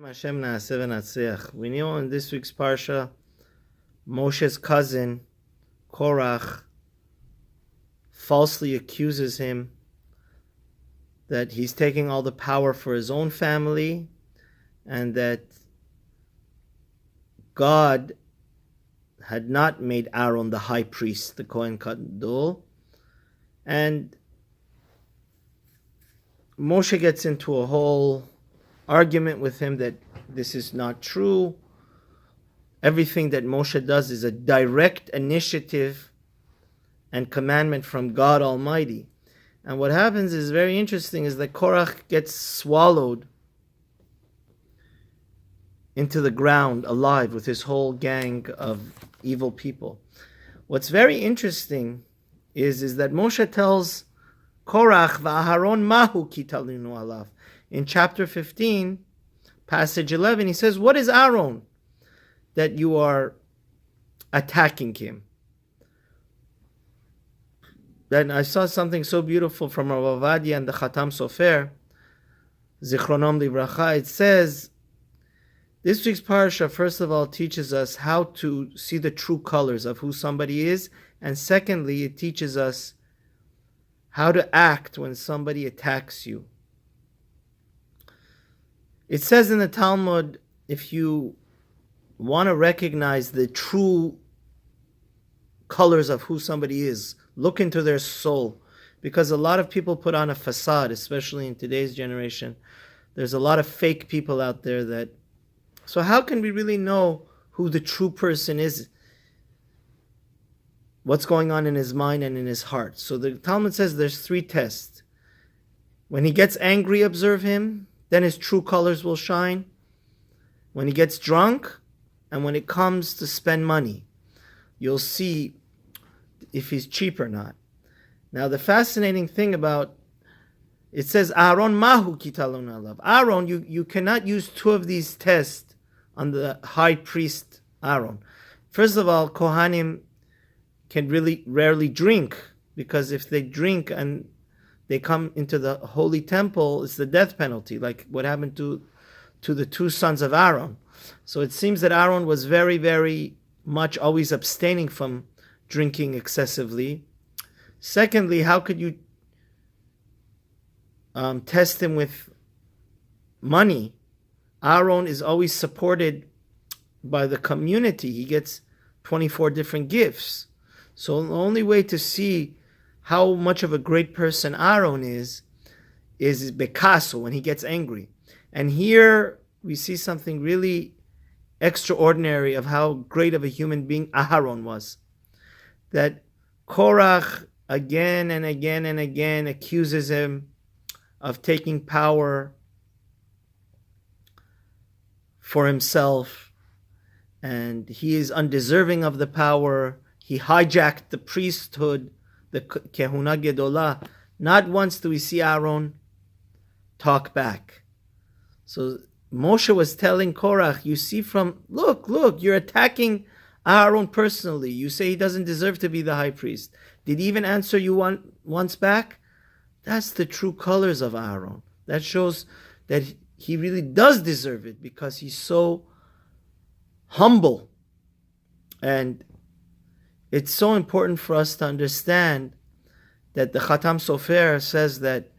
Hashem Naaseh v'Natziach. We know in this week's Parsha, Moshe's cousin, Korach, falsely accuses him that he's taking all the power for his own family and that God had not made Aaron the high priest, the Kohen Gadol. And Moshe gets into a whole argument with him that this is not true. Everything that Moshe does is a direct initiative and commandment from God Almighty. And what happens is very interesting, is that Korach gets swallowed into the ground alive with his whole gang of evil people. What's very interesting is that Moshe tells Korach, V'aharon mahu ki talinu alav. In chapter 15, passage 11, he says, what is Aaron that you are attacking him? Then I saw something so beautiful from Rav Ovadia and the Khatam Sofer, Zichronom Livracha. It says, this week's Parsha, first of all, teaches us how to see the true colors of who somebody is, and secondly, it teaches us how to act when somebody attacks you. It says in the Talmud, if you want to recognize the true colors of who somebody is, look into their soul. Because a lot of people put on a facade, especially in today's generation. There's a lot of fake people out there that... So how can we really know who the true person is? What's going on in his mind and in his heart? So the Talmud says there's 3 tests. When he gets angry, observe him. Then his true colors will shine. When he gets drunk, and when it comes to spend money, you'll see if he's cheap or not. Now the fascinating thing about, it says, Aaron mahu kitalon alav. Aaron, you cannot use 2 of these tests on the high priest Aaron. First of all, Kohanim can really rarely drink, because if they drink and they come into the holy temple, it's the death penalty, like what happened to the 2 sons of Aaron. So it seems that Aaron was very, very much always abstaining from drinking excessively. Secondly, how could you test him with money? Aaron is always supported by the community. He gets 24 different gifts. So the only way to see how much of a great person Aaron is bekaso, when he gets angry. And here we see something really extraordinary of how great of a human being Aaron was. That Korach again and again and again accuses him of taking power for himself, and he is undeserving of the power. He hijacked the priesthood, the Kehuna Gedolah. Not once do we see Aaron talk back. So Moshe was telling Korach, you see from, look, you're attacking Aaron personally. You say he doesn't deserve to be the high priest. Did he even answer you once back? That's the true colors of Aaron. That shows that he really does deserve it, because he's so humble. And it's so important for us to understand that the Khatam Sofer says that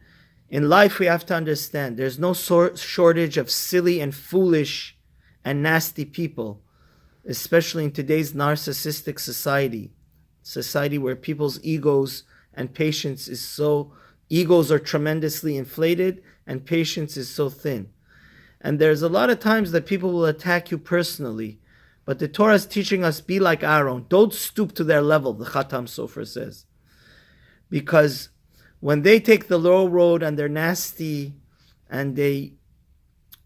in life we have to understand there's no shortage of silly and foolish and nasty people, especially in today's narcissistic society where people's egos and patience is so, egos are tremendously inflated and patience is so thin. And there's a lot of times that people will attack you personally, but the Torah is teaching us, be like Aaron. Don't stoop to their level, the Khatam Sofer says. Because when they take the low road and they're nasty and they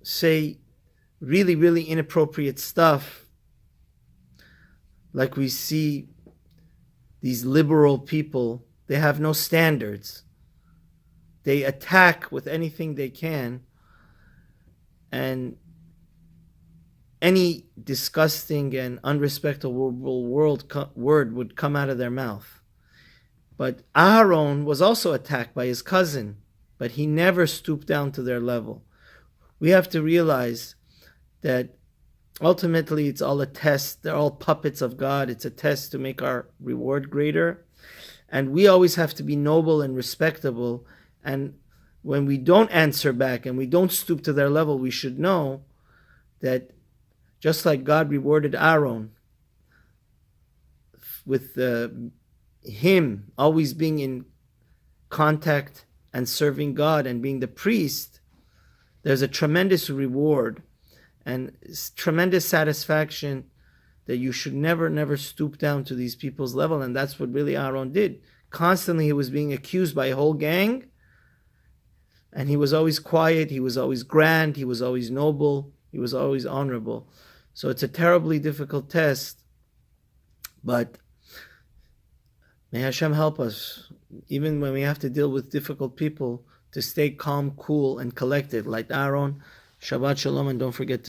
say really, really inappropriate stuff, like we see these liberal people, they have no standards. They attack with anything they can, and any disgusting and unrespectable word would come out of their mouth. But Aaron was also attacked by his cousin, but he never stooped down to their level. We have to realize that ultimately it's all a test. They're all puppets of God. It's a test to make our reward greater. And we always have to be noble and respectable. And when we don't answer back and we don't stoop to their level, we should know that just like God rewarded Aaron with him always being in contact and serving God and being the priest, there's a tremendous reward and tremendous satisfaction that you should never stoop down to these people's level. And that's what really Aaron did. Constantly he was being accused by a whole gang, and he was always quiet, he was always grand, he was always noble, he was always honorable. So it's a terribly difficult test, but may Hashem help us, even when we have to deal with difficult people, to stay calm, cool, and collected like Aaron. Shabbat Shalom, and don't forget to